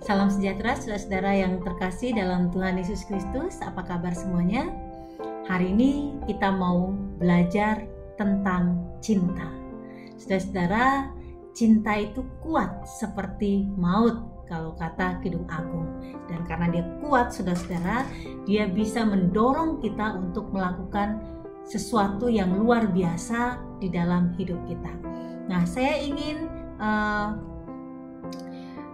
Salam sejahtera saudara-saudara yang terkasih dalam Tuhan Yesus Kristus. Apa kabar semuanya? Hari ini kita mau belajar tentang cinta. Saudara-saudara, cinta itu kuat seperti maut kalau kata Kidung Agung. Dan karena dia kuat, saudara-saudara, dia bisa mendorong kita untuk melakukan sesuatu yang luar biasa di dalam hidup kita. Nah, saya ingin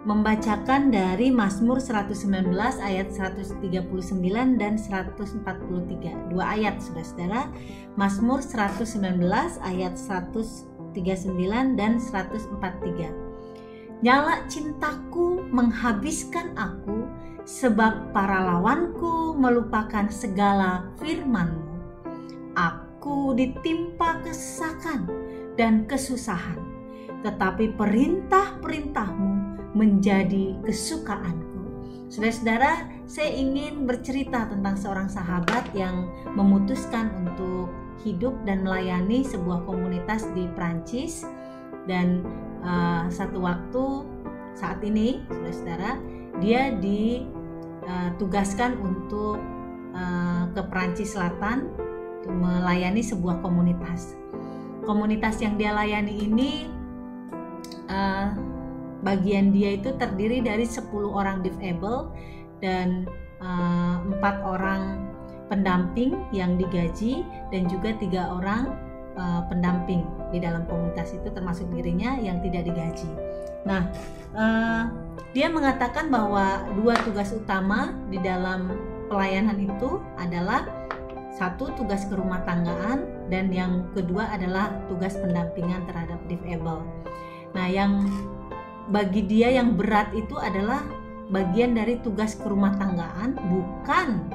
membacakan dari Mazmur 119 ayat 139 dan 143. Dua ayat, saudara-saudara. Mazmur 119 ayat 139 dan 143. Nyala cintaku menghabiskan aku, sebab para lawanku melupakan segala firman-Mu. Aku ditimpa kesesakan dan kesusahan, tetapi perintah-perintah-Mu menjadi kesukaanku. Saudara-saudara, saya ingin bercerita tentang seorang sahabat yang memutuskan untuk hidup dan melayani sebuah komunitas di Prancis. Dan satu waktu saat ini, saudara-saudara, dia ditugaskan untuk ke Prancis Selatan melayani sebuah komunitas. Komunitas yang dia layani ini bagian dia itu terdiri dari 10 orang difabel dan 4 orang pendamping yang digaji dan juga 3 orang pendamping di dalam komunitas itu, termasuk dirinya yang tidak digaji. Nah, dia mengatakan bahwa 2 tugas utama di dalam pelayanan itu adalah satu, tugas kerumah tanggaan, dan yang kedua adalah tugas pendampingan terhadap difabel. Nah, yang bagi dia yang berat itu adalah bagian dari tugas kerumah tanggaan, bukan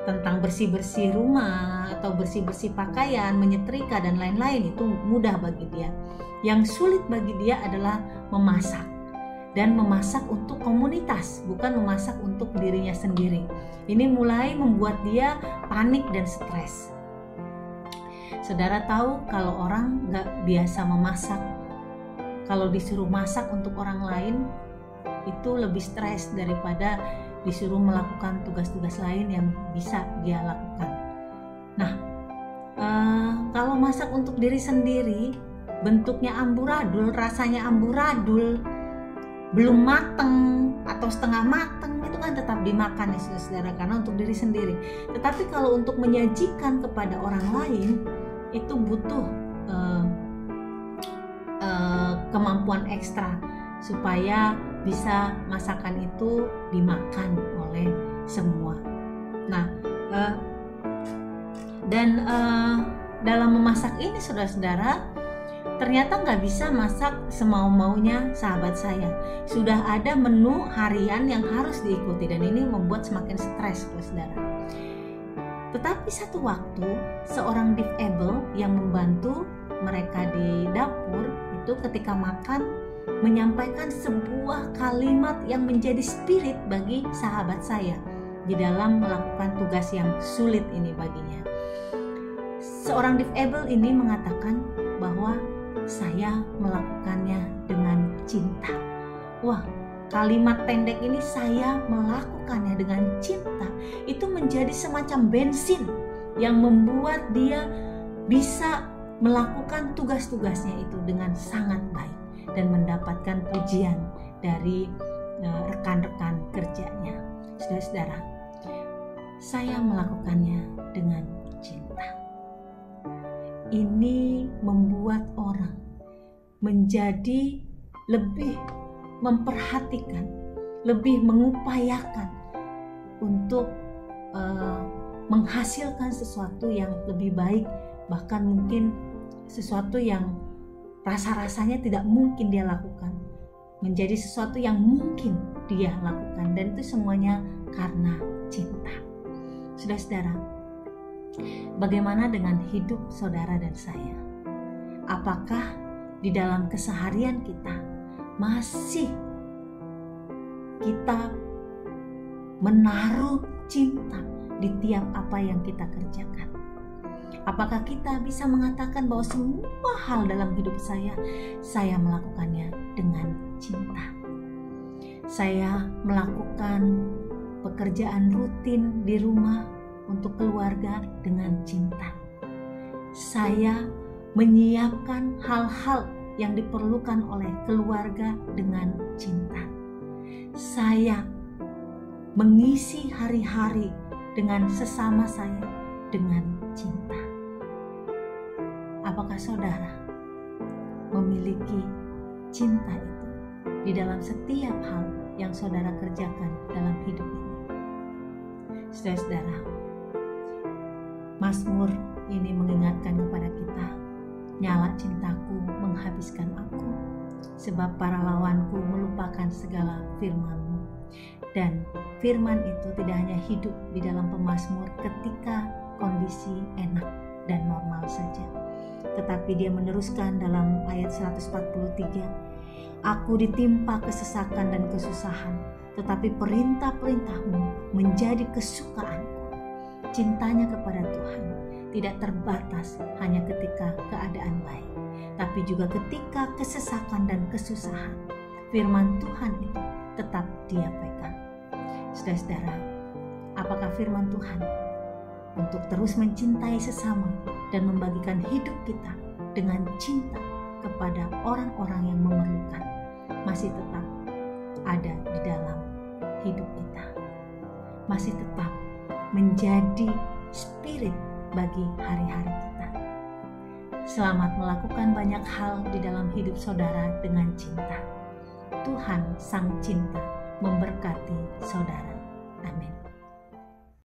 tentang bersih-bersih rumah atau bersih-bersih pakaian, menyetrika dan lain-lain. Itu mudah bagi dia. Yang sulit bagi dia adalah memasak, dan memasak untuk komunitas, bukan memasak untuk dirinya sendiri. Ini mulai membuat dia panik dan stres. Saudara tahu kalau orang gak biasa memasak, kalau disuruh masak untuk orang lain itu lebih stres daripada disuruh melakukan tugas-tugas lain yang bisa dia lakukan. Nah, kalau masak untuk diri sendiri, bentuknya amburadul, rasanya amburadul, belum mateng atau setengah mateng, itu kan tetap dimakan ya saudara, karena untuk diri sendiri. Tetapi kalau untuk menyajikan kepada orang lain, itu butuh kemampuan ekstra supaya bisa masakan itu dimakan oleh semua. Nah, dalam memasak ini saudara-saudara, ternyata nggak bisa masak semau-maunya sahabat saya. Sudah ada menu harian yang harus diikuti, dan ini membuat semakin stres saudara. Tetapi satu waktu seorang difabel yang membantu mereka di dapur itu ketika makan menyampaikan sebuah kalimat yang menjadi spirit bagi sahabat saya di dalam melakukan tugas yang sulit ini baginya. Seorang difabel ini mengatakan bahwa saya melakukannya dengan cinta. Wah, kalimat pendek ini, saya melakukannya dengan cinta, itu menjadi semacam bensin yang membuat dia bisa melakukan tugas-tugasnya itu dengan sangat baik dan mendapatkan pujian dari rekan-rekan kerjanya. Saudara-saudara, saya melakukannya dengan cinta. Ini membuat orang menjadi lebih memperhatikan, lebih mengupayakan untuk menghasilkan sesuatu yang lebih baik, bahkan mungkin sesuatu yang rasa-rasanya tidak mungkin dia lakukan menjadi sesuatu yang mungkin dia lakukan, dan itu semuanya karena cinta. Saudara-saudara, bagaimana dengan hidup saudara dan saya? Apakah di dalam keseharian kita masih kita menaruh cinta di tiap apa yang kita kerjakan? Apakah kita bisa mengatakan bahwa semua hal dalam hidup saya melakukannya dengan cinta? Saya melakukan pekerjaan rutin di rumah untuk keluarga dengan cinta. Saya menyiapkan hal-hal yang diperlukan oleh keluarga dengan cinta. Saya mengisi hari-hari dengan sesama saya dengan cinta. Apakah saudara memiliki cinta itu di dalam setiap hal yang saudara kerjakan dalam hidup ini? Saudara-saudara, Mazmur ini mengingatkan kepada kita, nyala cintaku menghabiskan aku, sebab para lawanku melupakan segala firman-Mu. Dan firman itu tidak hanya hidup di dalam pemazmur ketika kondisi enak dan normal saja, tetapi dia meneruskan dalam ayat 143, aku ditimpa kesesakan dan kesusahan, tetapi perintah-perintah-Mu menjadi kesukaanku. Cintanya kepada Tuhan tidak terbatas hanya ketika keadaan baik, tapi juga ketika kesesakan dan kesusahan. Firman Tuhan itu tetap dia pegang. Saudara-saudara, apakah firman Tuhan untuk terus mencintai sesama dan membagikan hidup kita dengan cinta kepada orang-orang yang memerlukan masih tetap ada di dalam hidup kita, masih tetap menjadi spirit bagi hari-hari kita? Selamat melakukan banyak hal di dalam hidup saudara dengan cinta. Tuhan Sang Cinta memberkati saudara. Amin.